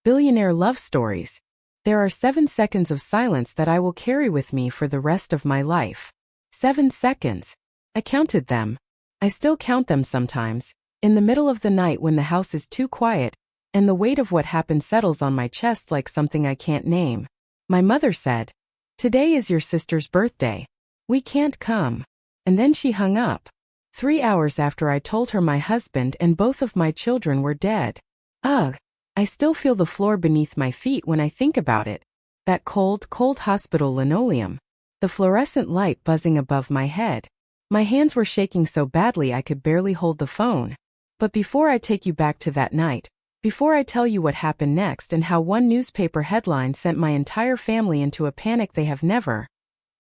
Billionaire love stories. There are 7 seconds of silence that I will carry with me for the rest of my life. 7 seconds. I counted them. I still count them sometimes, in the middle of the night when the house is too quiet, and the weight of what happened settles on my chest like something I can't name. My mother said, "Today is your sister's birthday. We can't come." And then she hung up. 3 hours after I told her my husband and both of my children were dead. Ugh. I still feel the floor beneath my feet when I think about it. That cold, cold hospital linoleum. The fluorescent light buzzing above my head. My hands were shaking so badly I could barely hold the phone. But before I take you back to that night, before I tell you what happened next and how one newspaper headline sent my entire family into a panic they have never,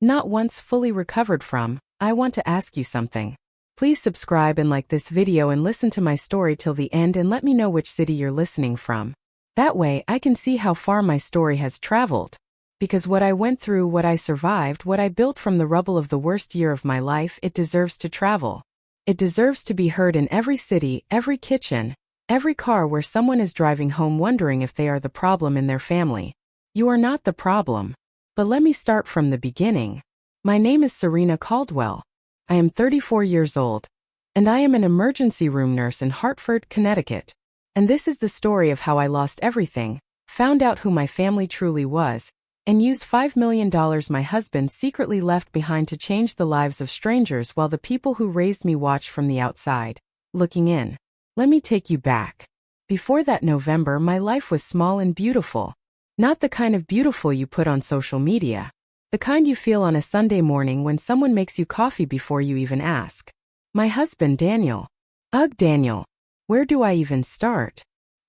not once, fully recovered from, I want to ask you something. Please subscribe and like this video and listen to my story till the end and let me know which city you're listening from. That way I can see how far my story has traveled. Because what I went through, what I survived, what I built from the rubble of the worst year of my life, it deserves to travel. It deserves to be heard in every city, every kitchen, every car where someone is driving home wondering if they are the problem in their family. You are not the problem. But let me start from the beginning. My name is Serena Caldwell. I am 34 years old, and I am an emergency room nurse in Hartford, Connecticut. And this is the story of how I lost everything, found out who my family truly was, and used $5 million my husband secretly left behind to change the lives of strangers while the people who raised me watched from the outside, looking in. Let me take you back. Before that November, my life was small and beautiful. Not the kind of beautiful you put on social media. The kind you feel on a Sunday morning when someone makes you coffee before you even ask. My husband, Daniel. Ugh, Daniel. Where do I even start?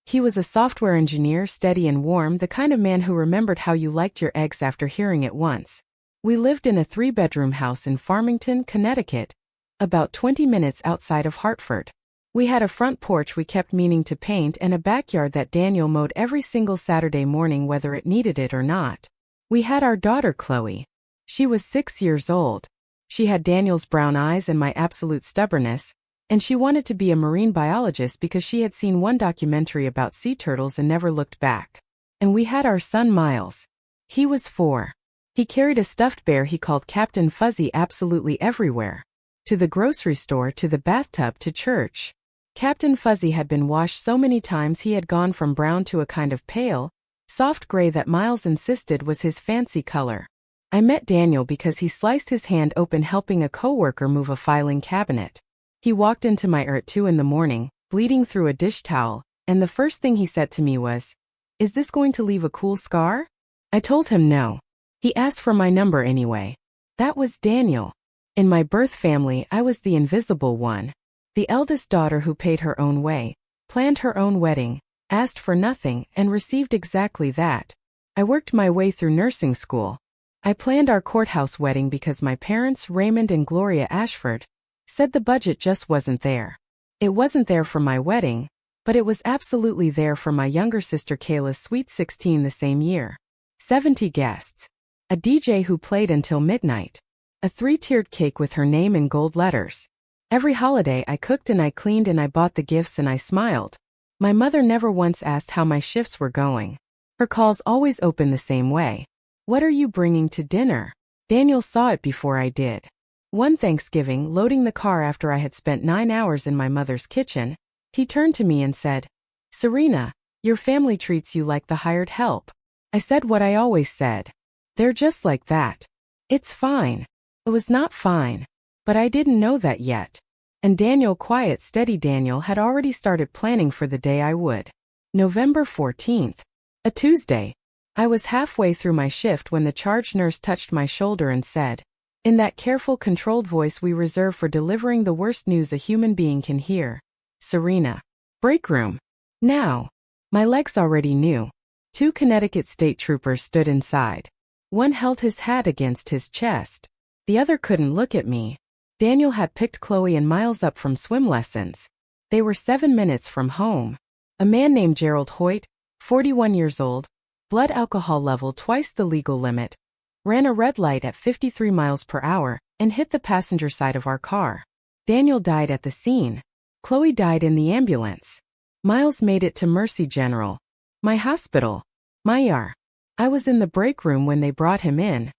He was a software engineer, steady and warm, the kind of man who remembered how you liked your eggs after hearing it once. We lived in a 3-bedroom house in Farmington, Connecticut, about 20 minutes outside of Hartford. We had a front porch we kept meaning to paint and a backyard that Daniel mowed every single Saturday morning whether it needed it or not. We had our daughter Chloe. She was 6 years old. She had Daniel's brown eyes and my absolute stubbornness, and she wanted to be a marine biologist because she had seen one documentary about sea turtles and never looked back. And we had our son Miles. He was 4. He carried a stuffed bear he called Captain Fuzzy absolutely everywhere. To the grocery store, to the bathtub, to church. Captain Fuzzy had been washed so many times he had gone from brown to a kind of pale, soft gray that Miles insisted was his fancy color. I met Daniel because he sliced his hand open helping a coworker move a filing cabinet. He walked into my at 2 in the morning, bleeding through a dish towel, and the first thing he said to me was, "Is this going to leave a cool scar?" I told him no. He asked for my number anyway. That was Daniel. In my birth family, I was the invisible one. The eldest daughter who paid her own way, planned her own wedding, asked for nothing, and received exactly that. I worked my way through nursing school. I planned our courthouse wedding because my parents, Raymond and Gloria Ashford, said the budget just wasn't there. It wasn't there for my wedding, but it was absolutely there for my younger sister Kayla's sweet 16 the same year. 70 guests. A DJ who played until midnight. A 3-tiered cake with her name in gold letters. Every holiday I cooked and I cleaned and I bought the gifts and I smiled. My mother never once asked how my shifts were going. Her calls always opened the same way. "What are you bringing to dinner?" Daniel saw it before I did. One Thanksgiving, loading the car after I had spent 9 hours in my mother's kitchen, he turned to me and said, "Serena, your family treats you like the hired help." I said what I always said. "They're just like that. It's fine." It was not fine. But I didn't know that yet. And Daniel, quiet, steady Daniel, had already started planning for the day I would. November 14th. A Tuesday. I was halfway through my shift when the charge nurse touched my shoulder and said, in that careful, controlled voice we reserve for delivering the worst news a human being can hear, "Serena. Break room. Now." My legs already knew. 2 Connecticut state troopers stood inside. One held his hat against his chest. The other couldn't look at me. Daniel had picked Chloe and Miles up from swim lessons. They were 7 minutes from home. A man named Gerald Hoyt, 41 years old, blood alcohol level twice the legal limit, ran a red light at 53 miles per hour and hit the passenger side of our car. Daniel died at the scene. Chloe died in the ambulance. Miles made it to Mercy General. My hospital. My ER. I was in the break room when they brought him in.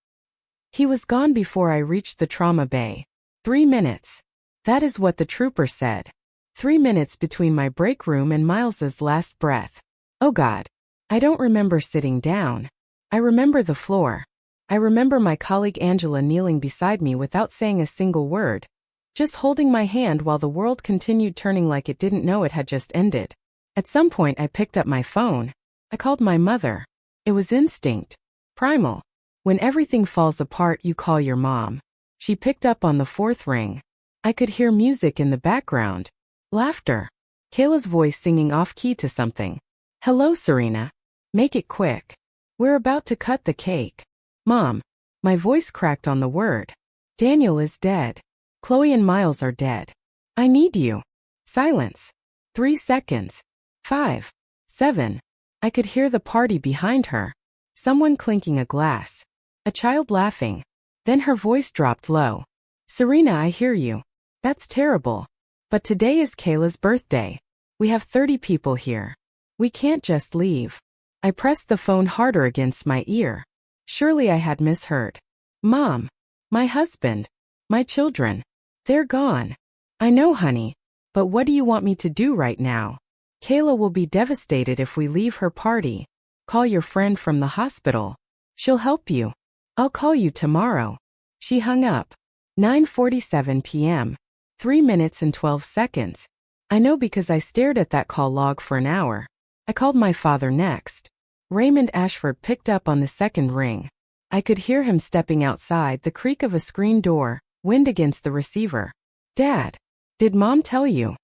He was gone before I reached the trauma bay. 3 minutes. That is what the trooper said. 3 minutes between my break room and Miles's last breath. Oh God. I don't remember sitting down. I remember the floor. I remember my colleague Angela kneeling beside me without saying a single word, just holding my hand while the world continued turning like it didn't know it had just ended. At some point I picked up my phone. I called my mother. It was instinct. Primal. When everything falls apart, you call your mom. She picked up on the 4th ring. I could hear music in the background. Laughter. Kayla's voice singing off-key to something. Hello, Serena. Make it quick. We're about to cut the cake. Mom. My voice cracked on the word. Daniel is dead. Chloe and Miles are dead. I need you. Silence. 3 seconds. 5. 7. I could hear the party behind her. Someone clinking a glass. A child laughing. Then her voice dropped low. Serena, I hear you. That's terrible. But today is Kayla's birthday. We have 30 people here. We can't just leave. I pressed the phone harder against my ear. Surely I had misheard. Mom. My husband. My children. They're gone. I know, honey. But what do you want me to do right now? Kayla will be devastated if we leave her party. Call your friend from the hospital. She'll help you. I'll call you tomorrow. She hung up. 9:47 p.m. 3 minutes and 12 seconds. I know because I stared at that call log for an hour. I called my father next. Raymond Ashford picked up on the 2nd ring. I could hear him stepping outside, the creak of a screen door, wind against the receiver. Dad. Did Mom tell you?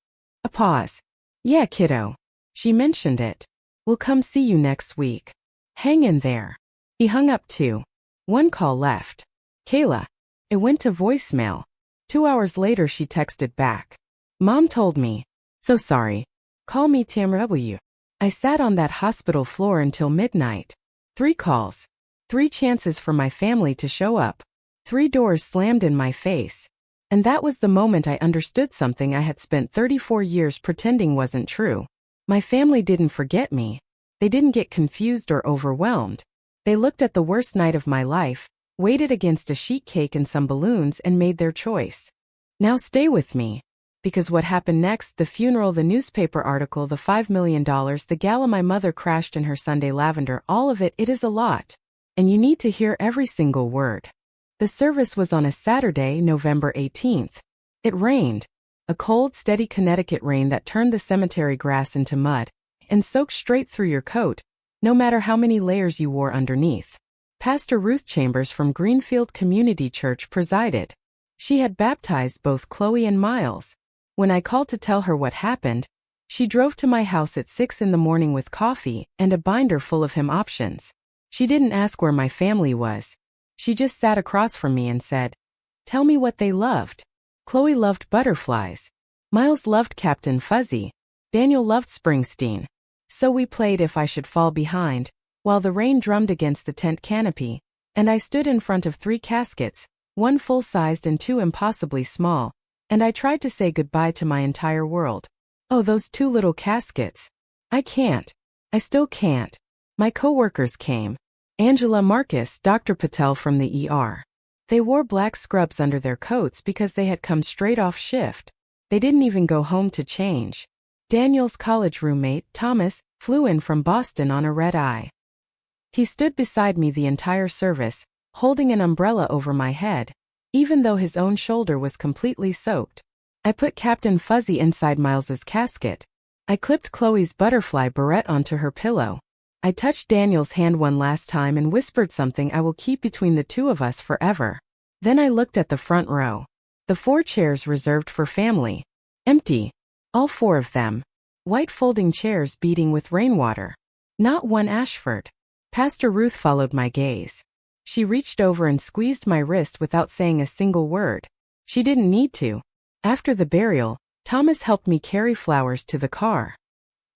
A pause. Yeah, kiddo. She mentioned it. We'll come see you next week. Hang in there. He hung up too. 1 call left. Kayla. It went to voicemail. 2 hours later she texted back. Mom told me. So sorry. Call me TMW. I sat on that hospital floor until midnight. 3 calls. 3 chances for my family to show up. 3 doors slammed in my face. And that was the moment I understood something I had spent 34 years pretending wasn't true. My family didn't forget me. They didn't get confused or overwhelmed. They looked at the worst night of my life, waited against a sheet cake and some balloons and made their choice. Now stay with me. Because what happened next, the funeral, the newspaper article, the $5 million, the gala my mother crashed in her Sunday lavender, all of it, it is a lot. And you need to hear every single word. The service was on a Saturday, November 18th. It rained. A cold, steady Connecticut rain that turned the cemetery grass into mud and soaked straight through your coat, no matter how many layers you wore underneath. Pastor Ruth Chambers from Greenfield Community Church presided. She had baptized both Chloe and Miles. When I called to tell her what happened, she drove to my house at 6 in the morning with coffee and a binder full of hymn options. She didn't ask where my family was. She just sat across from me and said, "Tell me what they loved." Chloe loved butterflies. Miles loved Captain Fuzzy. Daniel loved Springsteen. So we played If I Should Fall Behind, while the rain drummed against the tent canopy, and I stood in front of 3 caskets, 1 full-sized and 2 impossibly small, and I tried to say goodbye to my entire world. Oh, those 2 little caskets. I can't. I still can't. My coworkers came. Angela, Marcus, Dr. Patel from the ER. They wore black scrubs under their coats because they had come straight off shift. They didn't even go home to change. Daniel's college roommate, Thomas, flew in from Boston on a red-eye. He stood beside me the entire service, holding an umbrella over my head, even though his own shoulder was completely soaked. I put Captain Fuzzy inside Miles's casket. I clipped Chloe's butterfly barrette onto her pillow. I touched Daniel's hand one last time and whispered something I will keep between the 2 of us forever. Then I looked at the front row. The 4 chairs reserved for family. Empty. All 4 of them. White folding chairs beading with rainwater. Not one Ashford. Pastor Ruth followed my gaze. She reached over and squeezed my wrist without saying a single word. She didn't need to. After the burial, Thomas helped me carry flowers to the car.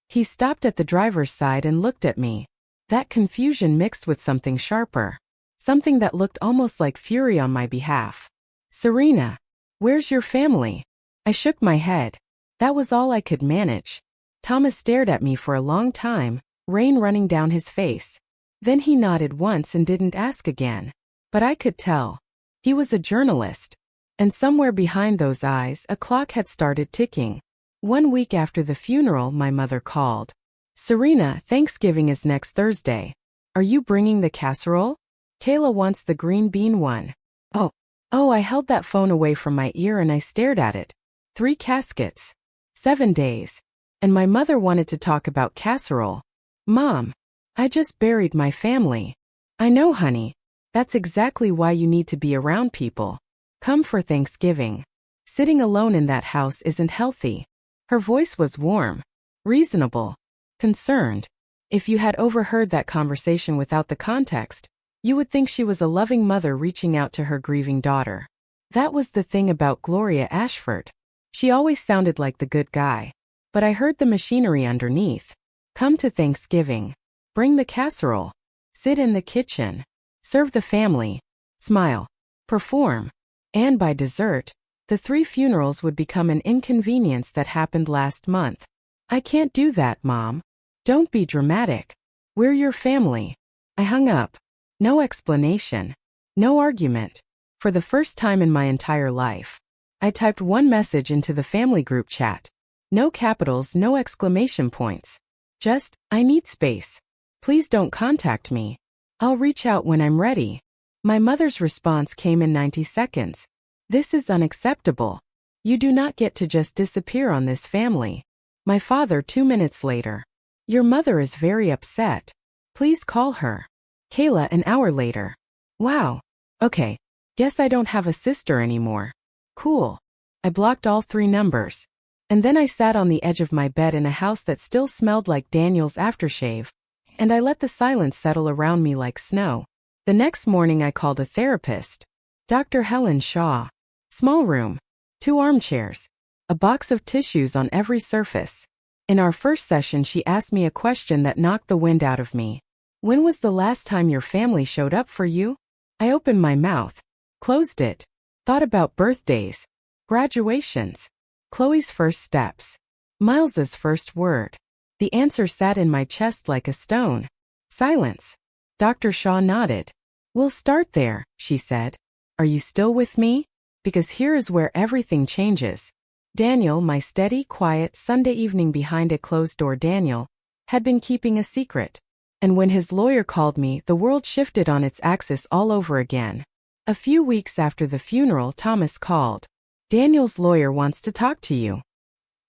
He stopped at the driver's side and looked at me. That confusion mixed with something sharper. Something that looked almost like fury on my behalf. Serena, where's your family? I shook my head. That was all I could manage. Thomas stared at me for a long time, rain running down his face. Then he nodded once and didn't ask again. But I could tell. He was a journalist. And somewhere behind those eyes, a clock had started ticking. 1 week after the funeral, my mother called. "Serena, Thanksgiving is next Thursday. Are you bringing the casserole? Kayla wants the green bean one." Oh, I held that phone away from my ear and I stared at it. 3 caskets. 7 days. And my mother wanted to talk about casserole. "Mom, I just buried my family." "I know, honey. That's exactly why you need to be around people. Come for Thanksgiving. Sitting alone in that house isn't healthy." Her voice was warm, reasonable, concerned. If you had overheard that conversation without the context, you would think she was a loving mother reaching out to her grieving daughter. That was the thing about Gloria Ashford. She always sounded like the good guy. But I heard the machinery underneath. Come to Thanksgiving. Bring the casserole. Sit in the kitchen. Serve the family. Smile. Perform. And by dessert, the 3 funerals would become an inconvenience that happened last month. "I can't do that, Mom. Don't be dramatic. We're your family." I hung up. No explanation. No argument. For the first time in my entire life, I typed one message into the family group chat. No capitals, no exclamation points. Just, "I need space. Please don't contact me. I'll reach out when I'm ready." My mother's response came in 90 seconds. "This is unacceptable. You do not get to just disappear on this family." My father 2 minutes later. "Your mother is very upset. Please call her." Kayla an hour later. "Wow. Okay. Guess I don't have a sister anymore. Cool." I blocked all 3 numbers. And then I sat on the edge of my bed in a house that still smelled like Daniel's aftershave, and I let the silence settle around me like snow. The next morning I called a therapist. Dr. Helen Shaw. Small room. 2 armchairs. A box of tissues on every surface. In our first session she asked me a question that knocked the wind out of me. "When was the last time your family showed up for you?" I opened my mouth. Closed it. Thought about birthdays. Graduations. Chloe's first steps. Miles's first word. The answer sat in my chest like a stone. Silence. Dr. Shaw nodded. "We'll start there," she said. "Are you still with me? Because here is where everything changes." Daniel, my steady, quiet Sunday evening behind a closed door Daniel, had been keeping a secret. And when his lawyer called me, the world shifted on its axis all over again. A few weeks after the funeral, Thomas called. "Daniel's lawyer wants to talk to you."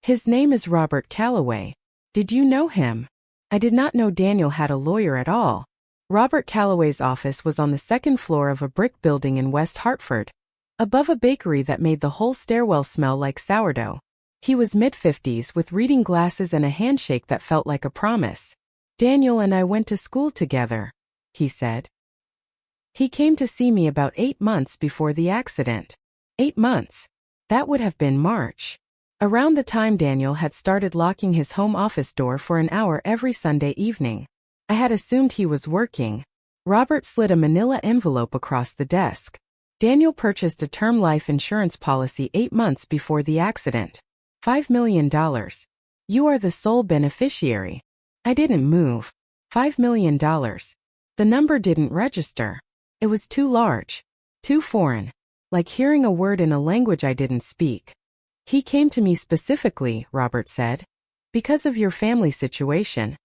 "His name is Robert Calloway. Did you know him?" I did not know Daniel had a lawyer at all. Robert Calloway's office was on the 2nd floor of a brick building in West Hartford, above a bakery that made the whole stairwell smell like sourdough. He was mid-50s with reading glasses and a handshake that felt like a promise. "Daniel and I went to school together," he said. "He came to see me about 8 months before the accident." 8 months. That would have been March. Around the time Daniel had started locking his home office door for an hour every Sunday evening. I had assumed he was working. Robert slid a manila envelope across the desk. "Daniel purchased a term life insurance policy 8 months before the accident. $5 million. You are the sole beneficiary." I didn't move. $5 million. The number didn't register. It was too large. Too foreign. Like hearing a word in a language I didn't speak. "He came to me specifically," Robert said, "because of your family situation.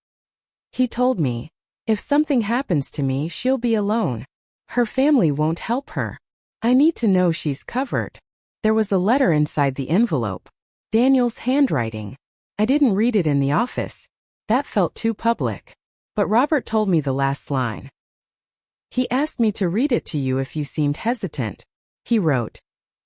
He told me, if something happens to me, she'll be alone. Her family won't help her. I need to know she's covered." There was a letter inside the envelope. Daniel's handwriting. I didn't read it in the office. That felt too public. But Robert told me the last line. "He asked me to read it to you if you seemed hesitant." He wrote,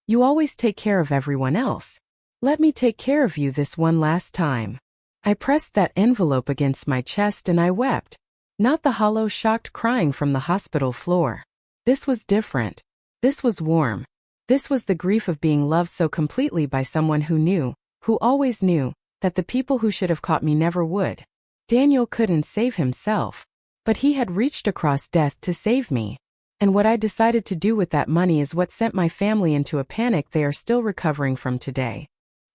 "You always take care of everyone else. Let me take care of you this one last time." I pressed that envelope against my chest and I wept. Not the hollow, shocked crying from the hospital floor. This was different. This was warm. This was the grief of being loved so completely by someone who always knew, that the people who should have caught me never would. Daniel couldn't save himself. But he had reached across death to save me. And what I decided to do with that money is what sent my family into a panic they are still recovering from today.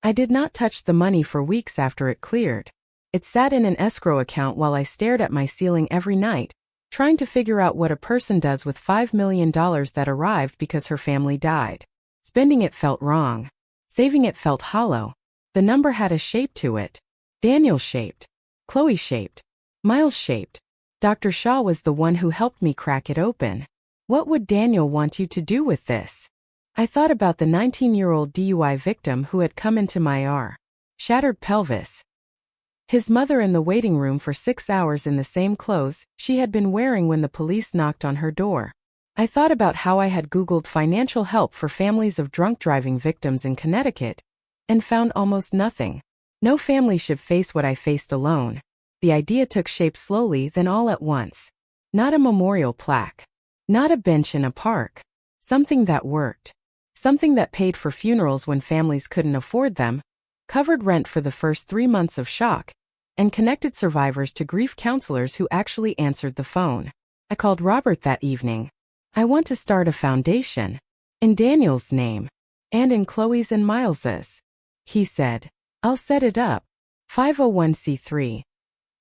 I did not touch the money for weeks after it cleared. It sat in an escrow account while I stared at my ceiling every night, trying to figure out what a person does with $5 million that arrived because her family died. Spending it felt wrong. Saving it felt hollow. The number had a shape to it. Daniel-shaped. Chloe-shaped. Miles-shaped. Dr. Shaw was the one who helped me crack it open. What would Daniel want you to do with this? I thought about the 19-year-old DUI victim who had come into my shattered pelvis. His mother in the waiting room for 6 hours in the same clothes she had been wearing when the police knocked on her door. I thought about how I had Googled financial help for families of drunk driving victims in Connecticut and found almost nothing. No family should face what I faced alone. The idea took shape slowly, then all at once. Not a memorial plaque. Not a bench in a park. Something that worked. Something that paid for funerals when families couldn't afford them, covered rent for the first 3 months of shock, and connected survivors to grief counselors who actually answered the phone. I called Robert that evening. I want to start a foundation. In Daniel's name. And in Chloe's and Miles's. He said, I'll set it up. 501c3.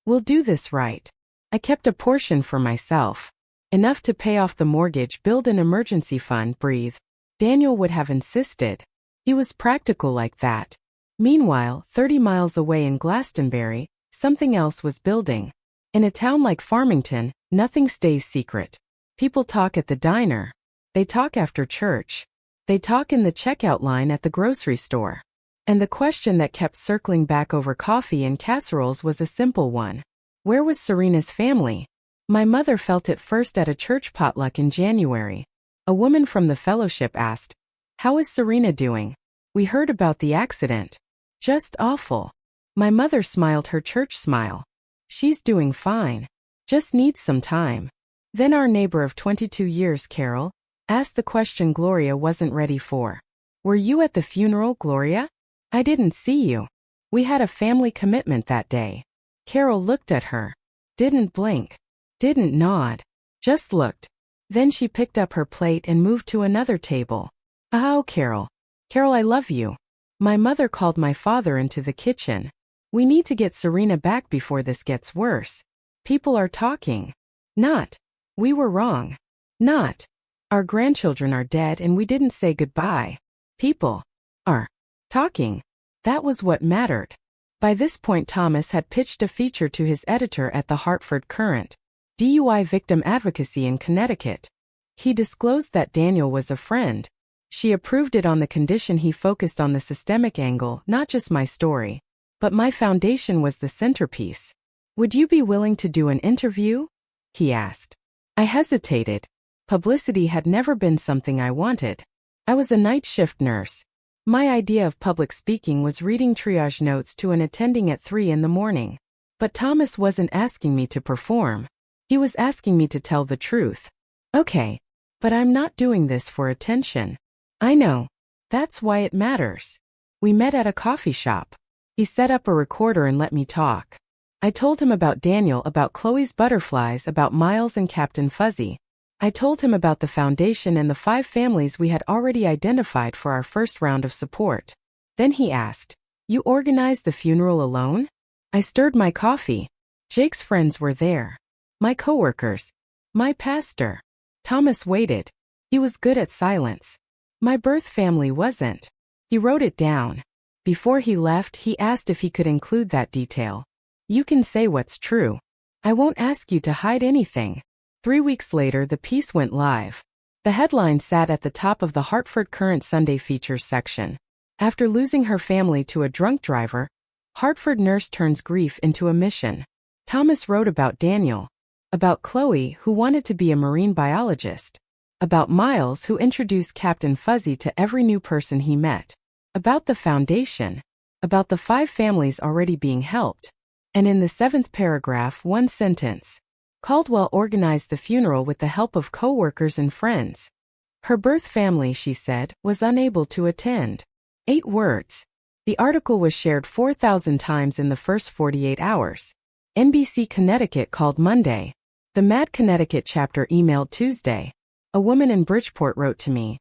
We'll do this right. I kept a portion for myself. Enough to pay off the mortgage, build an emergency fund, breathe. Daniel would have insisted. He was practical like that. Meanwhile, 30 miles away in Glastonbury, something else was building. In a town like Farmington, nothing stays secret. People talk at the diner. They talk after church. They talk in the checkout line at the grocery store. And the question that kept circling back over coffee and casseroles was a simple one. Where was Serena's family? My mother felt it first at a church potluck in January. A woman from the fellowship asked, How is Serena doing? We heard about the accident. Just awful. My mother smiled her church smile. She's doing fine. Just needs some time. Then our neighbor of 22 years, Carol, asked the question Gloria wasn't ready for. Were you at the funeral, Gloria? I didn't see you. We had a family commitment that day. Carol looked at her. Didn't blink. Didn't nod. Just looked. Then she picked up her plate and moved to another table. Oh, Carol. Carol, I love you. My mother called my father into the kitchen. We need to get Serena back before this gets worse. People are talking. Not. We were wrong. Not. Our grandchildren are dead and we didn't say goodbye. People are talking. That was what mattered. By this point, Thomas had pitched a feature to his editor at the Hartford Current, DUI Victim Advocacy in Connecticut. He disclosed that Daniel was a friend. She approved it on the condition he focused on the systemic angle, not just my story. But my foundation was the centerpiece. Would you be willing to do an interview? He asked. I hesitated. Publicity had never been something I wanted. I was a night shift nurse. My idea of public speaking was reading triage notes to an attending at 3 in the morning. But Thomas wasn't asking me to perform. He was asking me to tell the truth. Okay. But I'm not doing this for attention. I know. That's why it matters. We met at a coffee shop. He set up a recorder and let me talk. I told him about Daniel, about Chloe's butterflies, about Miles and Captain Fuzzy. I told him about the foundation and the 5 families we had already identified for our first round of support. Then he asked, You organized the funeral alone? I stirred my coffee. Jake's friends were there. My coworkers. My pastor. Thomas waited. He was good at silence. My birth family wasn't. He wrote it down. Before he left, he asked if he could include that detail. You can say what's true. I won't ask you to hide anything. 3 weeks later, the piece went live. The headline sat at the top of the Hartford Current Sunday Features section. After losing her family to a drunk driver, Hartford nurse turns grief into a mission. Thomas wrote about Daniel. About Chloe, who wanted to be a marine biologist. About Miles, who introduced Captain Fuzzy to every new person he met. About the foundation. About the 5 families already being helped. And in the 7th paragraph, one sentence. Caldwell organized the funeral with the help of coworkers and friends. Her birth family, she said, was unable to attend. 8 words. The article was shared 4,000 times in the first 48 hours. NBC Connecticut called Monday. The Mad Connecticut chapter emailed Tuesday. A woman in Bridgeport wrote to me.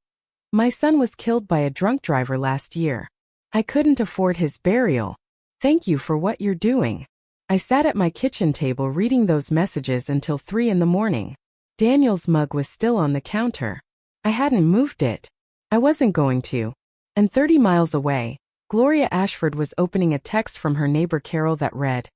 My son was killed by a drunk driver last year. I couldn't afford his burial. Thank you for what you're doing. I sat at my kitchen table reading those messages until 3 in the morning. Daniel's mug was still on the counter. I hadn't moved it. I wasn't going to. And 30 miles away, Gloria Ashford was opening a text from her neighbor Carol that read,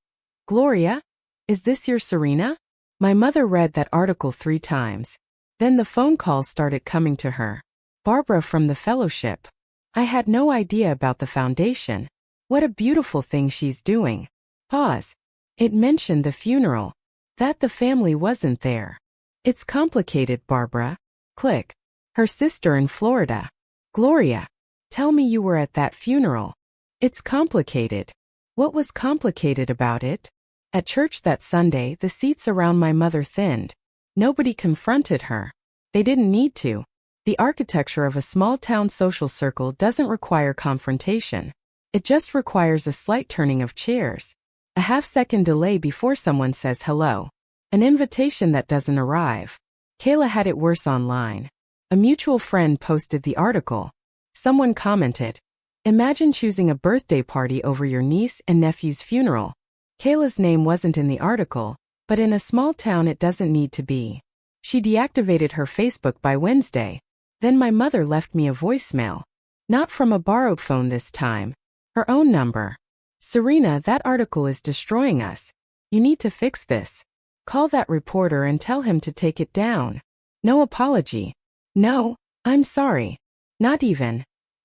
"Gloria? Is this your Serena?" My mother read that article 3 times. Then the phone calls started coming to her. Barbara from the fellowship. I had no idea about the foundation. What a beautiful thing she's doing. Pause. It mentioned the funeral. That the family wasn't there. It's complicated, Barbara. Click. Her sister in Florida. Gloria. Tell me you were at that funeral. It's complicated. What was complicated about it? At church that Sunday, the seats around my mother thinned. Nobody confronted her. They didn't need to. The architecture of a small-town social circle doesn't require confrontation. It just requires a slight turning of chairs. A half-second delay before someone says hello. An invitation that doesn't arrive. Kayla had it worse online. A mutual friend posted the article. Someone commented, "Imagine choosing a birthday party over your niece and nephew's funeral." Kayla's name wasn't in the article, but in a small town it doesn't need to be. She deactivated her Facebook by Wednesday. Then my mother left me a voicemail. Not from a borrowed phone this time. Her own number. "Serena, that article is destroying us. You need to fix this. Call that reporter and tell him to take it down." No apology. No, I'm sorry. Not even.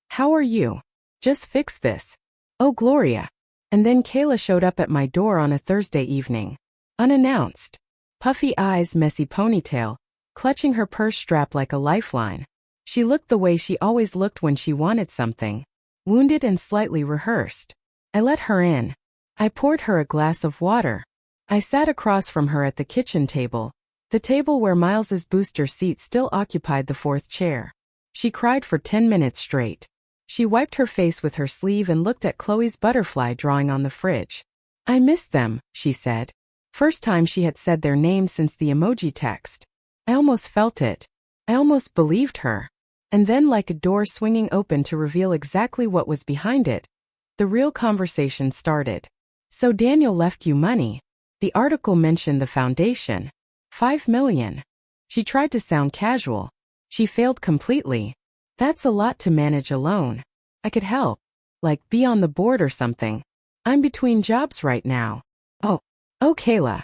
"How are you? Just fix this." Oh, Gloria. And then Kayla showed up at my door on a Thursday evening. Unannounced. Puffy eyes, messy ponytail, clutching her purse strap like a lifeline. She looked the way she always looked when she wanted something. Wounded and slightly rehearsed. I let her in. I poured her a glass of water. I sat across from her at the kitchen table, the table where Miles's booster seat still occupied the 4th chair. She cried for 10 minutes straight. She wiped her face with her sleeve and looked at Chloe's butterfly drawing on the fridge. "I missed them," she said. First time she had said their names since the emoji text. I almost felt it. I almost believed her. And then, like a door swinging open to reveal exactly what was behind it, the real conversation started. "So Daniel left you money. The article mentioned the foundation. $5 million. She tried to sound casual. She failed completely. "That's a lot to manage alone. I could help. Like be on the board or something. I'm between jobs right now." Oh, Kayla.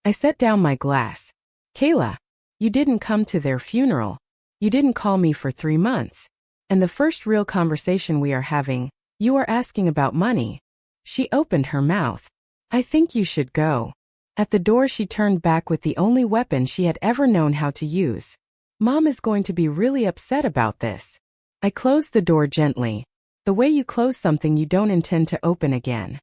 I set down my glass. "Kayla, you didn't come to their funeral. You didn't call me for 3 months. And the first real conversation we are having, you are asking about money." She opened her mouth. "I think you should go." At the door she turned back with the only weapon she had ever known how to use. "Mom is going to be really upset about this." I closed the door gently, the way you close something you don't intend to open again.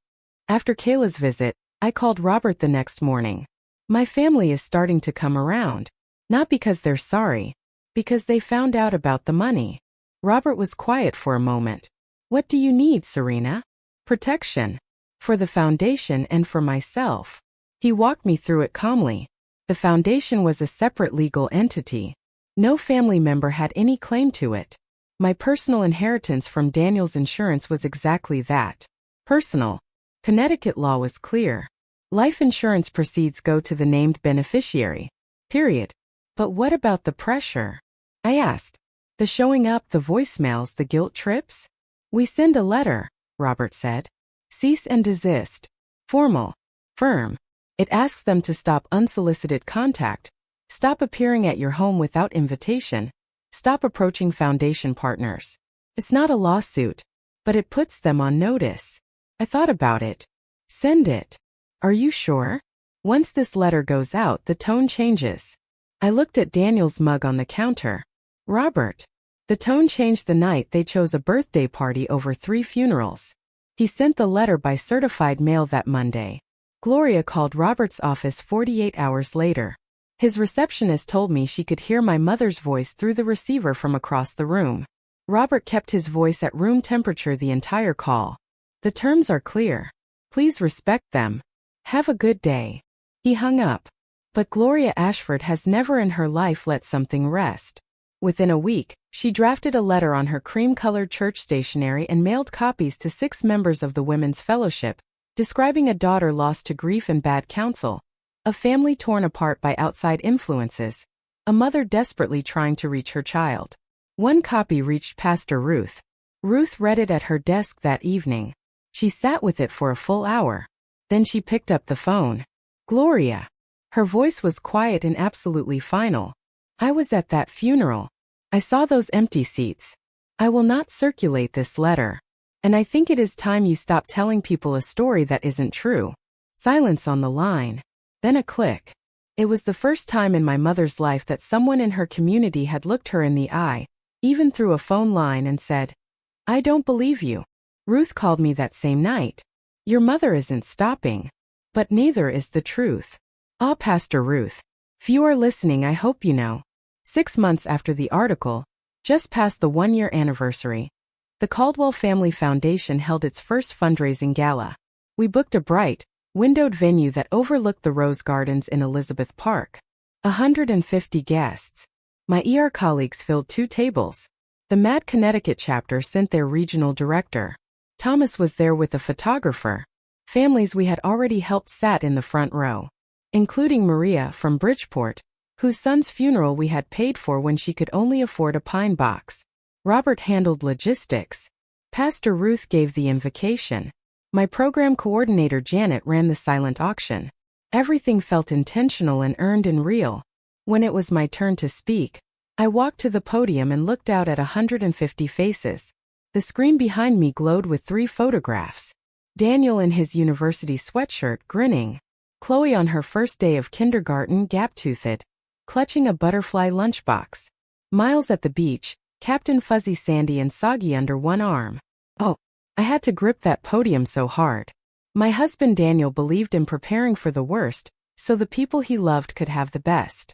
After Kayla's visit, I called Robert the next morning. "My family is starting to come around. Not because they're sorry, because they found out about the money." Robert was quiet for a moment. "What do you need, Serena?" "Protection. For the foundation and for myself." He walked me through it calmly. The foundation was a separate legal entity. No family member had any claim to it. My personal inheritance from Daniel's insurance was exactly that. Personal. Connecticut law was clear. Life insurance proceeds go to the named beneficiary. Period. But what about the pressure? I asked. The showing up, the voicemails, the guilt trips? "We send a letter," Robert said. "Cease and desist. Formal. Firm. It asks them to stop unsolicited contact. Stop appearing at your home without invitation. Stop approaching foundation partners. It's not a lawsuit, but it puts them on notice." I thought about it. "Send it." "Are you sure?" "Once this letter goes out, the tone changes." I looked at Daniel's mug on the counter. "Robert." The tone changed the night they chose a birthday party over 3 funerals. He sent the letter by certified mail that Monday. Gloria called Robert's office 48 hours later. His receptionist told me she could hear my mother's voice through the receiver from across the room. Robert kept his voice at room temperature the entire call. "The terms are clear. Please respect them. Have a good day." He hung up. But Gloria Ashford has never in her life let something rest. Within a week, she drafted a letter on her cream-colored church stationery and mailed copies to 6 members of the Women's Fellowship, describing a daughter lost to grief and bad counsel, a family torn apart by outside influences, a mother desperately trying to reach her child. One copy reached Pastor Ruth. Ruth read it at her desk that evening. She sat with it for a full hour. Then she picked up the phone. Gloria. Her voice was quiet and absolutely final. I was at that funeral. I saw those empty seats. I will not circulate this letter. And I think it is time you stop telling people a story that isn't true. Silence on the line. Then a click. It was the first time in my mother's life that someone in her community had looked her in the eye, even through a phone line, and said, I don't believe you. Ruth called me that same night. Your mother isn't stopping. But neither is the truth. Ah, Pastor Ruth. If you are listening, I hope you know. 6 months after the article, just past the 1-year anniversary, the Caldwell Family Foundation held its first fundraising gala. We booked a bright, windowed venue that overlooked the rose gardens in Elizabeth Park. 150 guests. My ER colleagues filled 2 tables. The Mad Connecticut chapter sent their regional director. Thomas was there with a photographer. Families we had already helped sat in the front row, including Maria from Bridgeport, whose son's funeral we had paid for when she could only afford a pine box. Robert handled logistics. Pastor Ruth gave the invocation. My program coordinator Janet ran the silent auction. Everything felt intentional and earned and real. When it was my turn to speak, I walked to the podium and looked out at 150 faces. The screen behind me glowed with 3 photographs. Daniel in his university sweatshirt, grinning. Chloe on her first day of kindergarten, gap-toothed, clutching a butterfly lunchbox. Miles at the beach, Captain Fuzzy Sandy and Soggy under one arm. Oh, I had to grip that podium so hard. My husband Daniel believed in preparing for the worst, so the people he loved could have the best.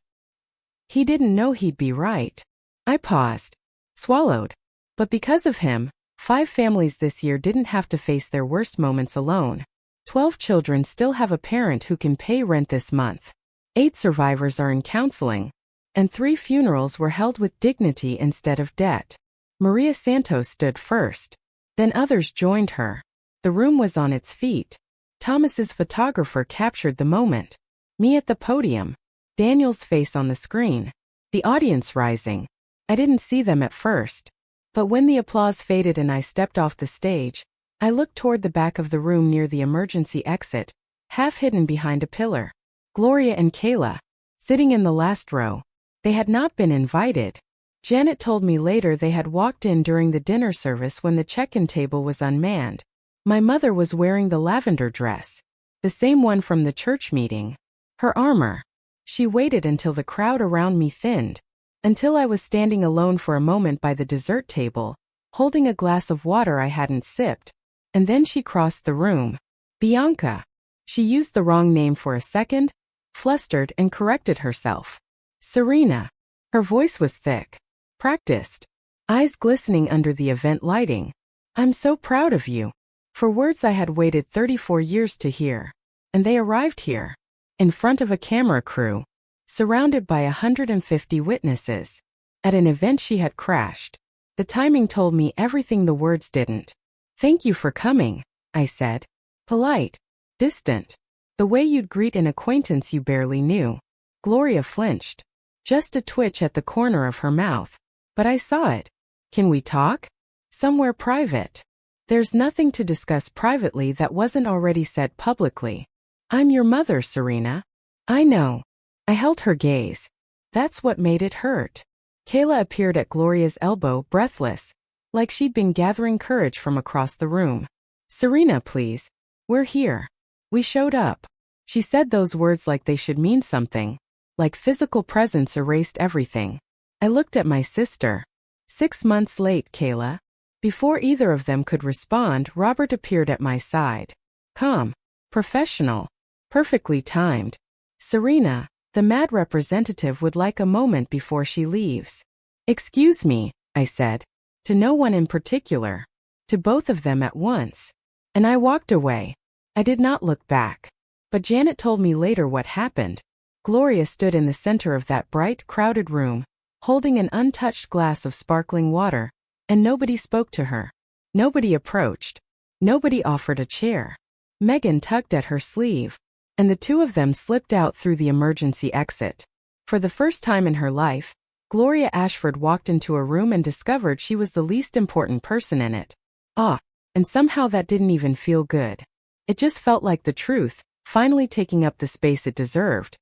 He didn't know he'd be right. I paused. Swallowed. But because of him, 5 families this year didn't have to face their worst moments alone. 12 children still have a parent who can pay rent this month. 8 survivors are in counseling. And 3 funerals were held with dignity instead of debt. Maria Santos stood first. Then others joined her. The room was on its feet. Thomas's photographer captured the moment. Me at the podium. Daniel's face on the screen. The audience rising. I didn't see them at first. But when the applause faded and I stepped off the stage, I looked toward the back of the room near the emergency exit, half hidden behind a pillar. Gloria and Kayla, sitting in the last row. They had not been invited. Janet told me later they had walked in during the dinner service when the check-in table was unmanned. My mother was wearing the lavender dress, the same one from the church meeting. Her armor. She waited until the crowd around me thinned, until I was standing alone for a moment by the dessert table, holding a glass of water I hadn't sipped, and then she crossed the room. Bianca. She used the wrong name for a second, flustered and corrected herself. Serena. Her voice was thick, practiced, eyes glistening under the event lighting. I'm so proud of you. For words I had waited 34 years to hear. And they arrived here, in front of a camera crew, surrounded by 150 witnesses, at an event she had crashed. The timing told me everything the words didn't. Thank you for coming, I said. Polite, distant, the way you'd greet an acquaintance you barely knew. Gloria flinched. Just a twitch at the corner of her mouth. But I saw it. Can we talk? Somewhere private. There's nothing to discuss privately that wasn't already said publicly. I'm your mother, Serena. I know. I held her gaze. That's what made it hurt. Kayla appeared at Gloria's elbow, breathless, like she'd been gathering courage from across the room. Serena, please. We're here. We showed up. She said those words like they should mean something. Like physical presence erased everything. I looked at my sister. 6 months late, Kayla. Before either of them could respond, Robert appeared at my side. Calm. Professional. Perfectly timed. Serena, the mad representative would like a moment before she leaves. Excuse me, I said. To no one in particular. To both of them at once. And I walked away. I did not look back. But Janet told me later what happened. Gloria stood in the center of that bright, crowded room, holding an untouched glass of sparkling water, and nobody spoke to her. Nobody approached. Nobody offered a chair. Megan tugged at her sleeve, and the two of them slipped out through the emergency exit. For the first time in her life, Gloria Ashford walked into a room and discovered she was the least important person in it. And somehow that didn't even feel good. It just felt like the truth, finally taking up the space it deserved.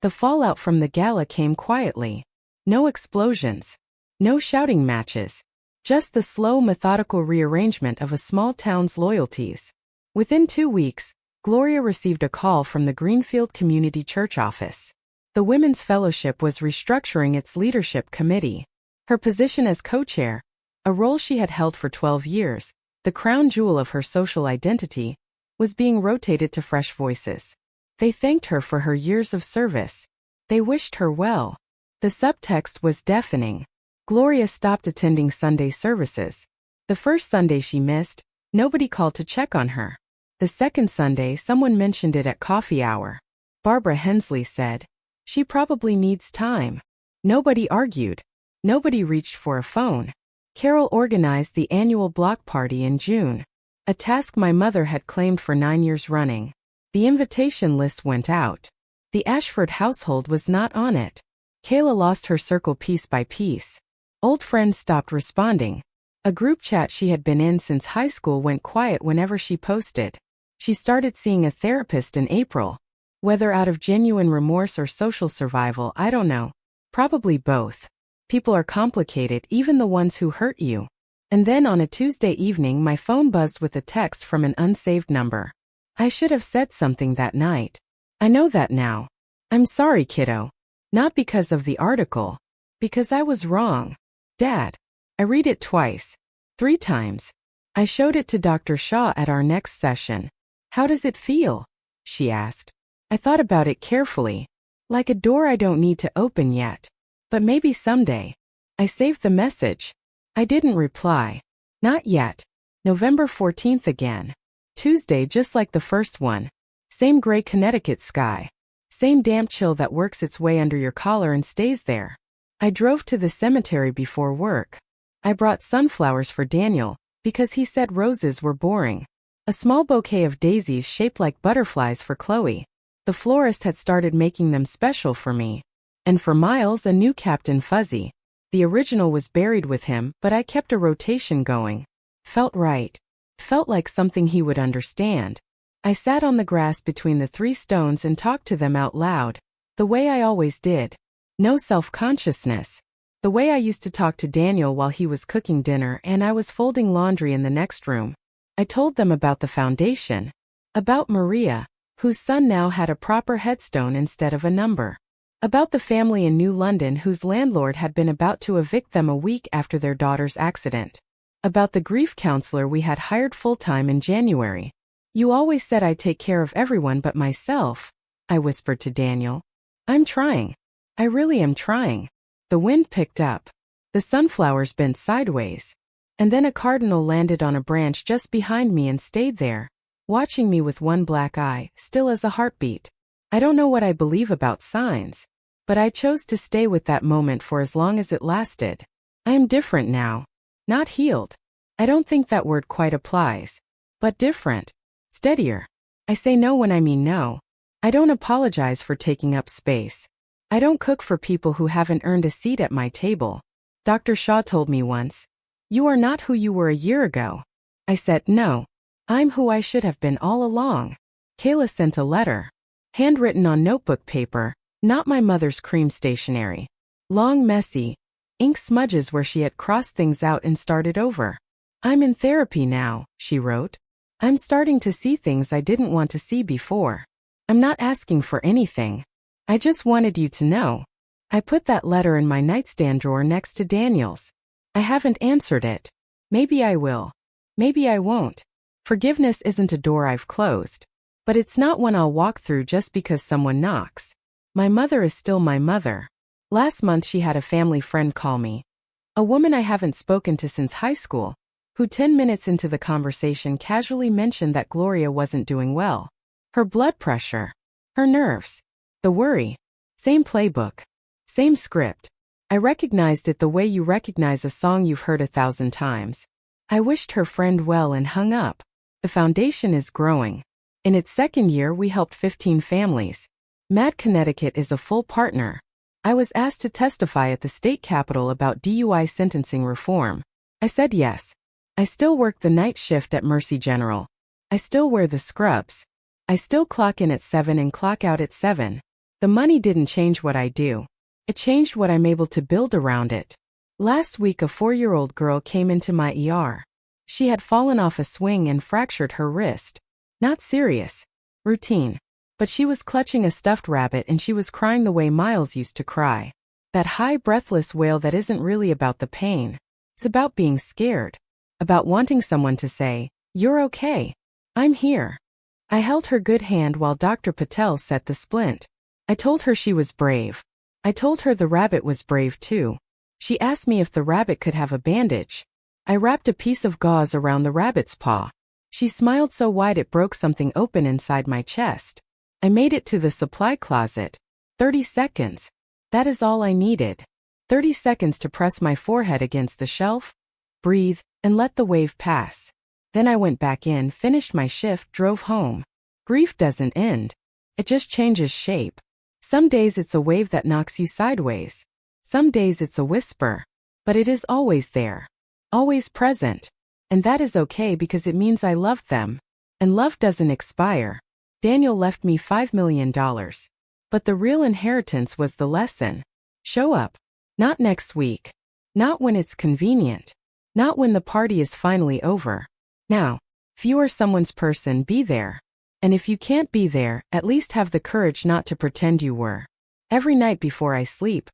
The fallout from the gala came quietly. No explosions. No shouting matches. Just the slow, methodical rearrangement of a small town's loyalties. Within 2 weeks, Gloria received a call from the Greenfield Community Church office. The Women's Fellowship was restructuring its leadership committee. Her position as co-chair, a role she had held for 12 years, the crown jewel of her social identity, was being rotated to fresh voices. They thanked her for her years of service. They wished her well. The subtext was deafening. Gloria stopped attending Sunday services. The first Sunday she missed, nobody called to check on her. The second Sunday, someone mentioned it at coffee hour. Barbara Hensley said, "She probably needs time." Nobody argued. Nobody reached for a phone. Carol organized the annual block party in June, a task my mother had claimed for 9 years running. The invitation list went out. The Ashford household was not on it. Kayla lost her circle piece by piece. Old friends stopped responding. A group chat she had been in since high school went quiet whenever she posted. She started seeing a therapist in April. Whether out of genuine remorse or social survival, I don't know. Probably both. People are complicated, even the ones who hurt you. And then on a Tuesday evening, my phone buzzed with a text from an unsaved number. I should have said something that night. I know that now. I'm sorry, kiddo. Not because of the article. Because I was wrong. Dad. I read it twice. 3 times. I showed it to Dr. Shaw at our next session. How does it feel? She asked. I thought about it carefully. Like a door I don't need to open yet. But maybe someday. I saved the message. I didn't reply. Not yet. November 14th again. Tuesday just like the first one. Same gray Connecticut sky. Same damp chill that works its way under your collar and stays there. I drove to the cemetery before work. I brought sunflowers for Daniel, because he said roses were boring. A small bouquet of daisies shaped like butterflies for Chloe. The florist had started making them special for me. And for Miles, a new Captain Fuzzy. The original was buried with him, but I kept a rotation going. Felt right. Felt like something he would understand. I sat on the grass between the 3 stones and talked to them out loud. The way I always did. No self-consciousness. The way I used to talk to Daniel while he was cooking dinner and I was folding laundry in the next room. I told them about the foundation. About Maria, whose son now had a proper headstone instead of a number. About the family in New London whose landlord had been about to evict them a week after their daughter's accident. About the grief counselor we had hired full-time in January. You always said I'd take care of everyone but myself, I whispered to Daniel. I'm trying. I really am trying. The wind picked up. The sunflowers bent sideways. And then a cardinal landed on a branch just behind me and stayed there, watching me with one black eye, still as a heartbeat. I don't know what I believe about signs, but I chose to stay with that moment for as long as it lasted. I am different now. Not healed. I don't think that word quite applies. But different. Steadier. I say no when I mean no. I don't apologize for taking up space. I don't cook for people who haven't earned a seat at my table. Dr. Shaw told me once, "You are not who you were a year ago." I said, "No. I'm who I should have been all along." Kayla sent a letter. Handwritten on notebook paper, not my mother's cream stationery. Long, messy, ink smudges where she had crossed things out and started over. I'm in therapy now, she wrote. I'm starting to see things I didn't want to see before. I'm not asking for anything. I just wanted you to know. I put that letter in my nightstand drawer next to Daniel's. I haven't answered it. Maybe I will. Maybe I won't. Forgiveness isn't a door I've closed. But it's not one I'll walk through just because someone knocks. My mother is still my mother. Last month she had a family friend call me. A woman I haven't spoken to since high school, who 10 minutes into the conversation casually mentioned that Gloria wasn't doing well. Her blood pressure. Her nerves. The worry. Same playbook. Same script. I recognized it the way you recognize a song you've heard 1,000 times. I wished her friend well and hung up. The foundation is growing. In its second year, we helped 15 families. Connecticut is a full partner. I was asked to testify at the state capitol about DUI sentencing reform. I said yes. I still work the night shift at Mercy General. I still wear the scrubs. I still clock in at 7 and clock out at 7. The money didn't change what I do. It changed what I'm able to build around it. Last week, a 4-year-old girl came into my ER. She had fallen off a swing and fractured her wrist. Not serious. Routine. But she was clutching a stuffed rabbit and she was crying the way Miles used to cry. That high, breathless wail that isn't really about the pain. It's about being scared. About wanting someone to say, "You're okay. I'm here." I held her good hand while Dr. Patel set the splint. I told her she was brave. I told her the rabbit was brave too. She asked me if the rabbit could have a bandage. I wrapped a piece of gauze around the rabbit's paw. She smiled so wide it broke something open inside my chest. I made it to the supply closet. 30 seconds. That is all I needed. 30 seconds to press my forehead against the shelf, breathe, and let the wave pass. Then I went back in, finished my shift, drove home. Grief doesn't end. It just changes shape. Some days it's a wave that knocks you sideways. Some days it's a whisper. But it is always there. Always present. And that is okay because it means I loved them. And love doesn't expire. Daniel left me $5 million. But the real inheritance was the lesson. Show up. Not next week. Not when it's convenient. Not when the party is finally over. Now, if you are someone's person, be there. And if you can't be there, at least have the courage not to pretend you were. Every night before I sleep,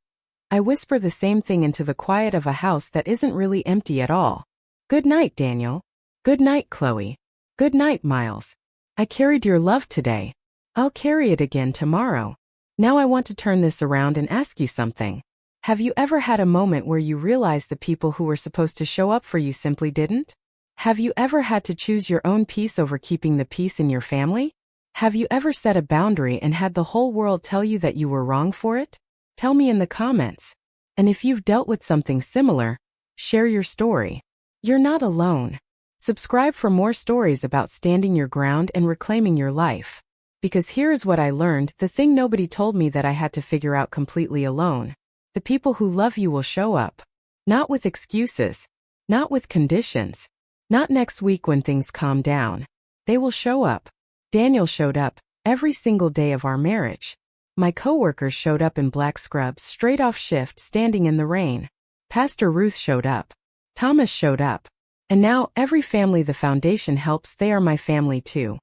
I whisper the same thing into the quiet of a house that isn't really empty at all. Good night, Daniel. Good night, Chloe. Good night, Miles. I carried your love today. I'll carry it again tomorrow. Now I want to turn this around and ask you something. Have you ever had a moment where you realized the people who were supposed to show up for you simply didn't? Have you ever had to choose your own peace over keeping the peace in your family? Have you ever set a boundary and had the whole world tell you that you were wrong for it? Tell me in the comments. And if you've dealt with something similar, share your story. You're not alone. Subscribe for more stories about standing your ground and reclaiming your life. Because here is what I learned, the thing nobody told me that I had to figure out completely alone. The people who love you will show up. Not with excuses. Not with conditions. Not next week when things calm down. They will show up. Daniel showed up every single day of our marriage. My coworkers showed up in black scrubs straight off shift standing in the rain. Pastor Ruth showed up. Thomas showed up. And now every family the foundation helps, they are my family too.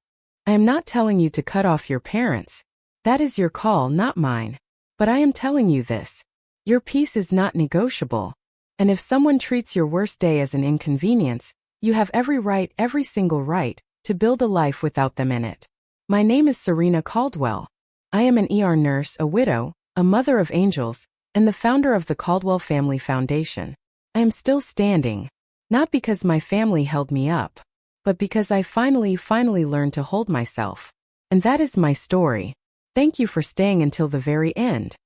I am not telling you to cut off your parents. That is your call, not mine. But I am telling you this. Your peace is not negotiable. And if someone treats your worst day as an inconvenience, you have every single right, to build a life without them in it. My name is Serena Caldwell. I am an ER nurse, a widow, a mother of angels, and the founder of the Caldwell Family Foundation. I am still standing. Not because my family held me up, but because I finally learned to hold myself. And that is my story. Thank you for staying until the very end.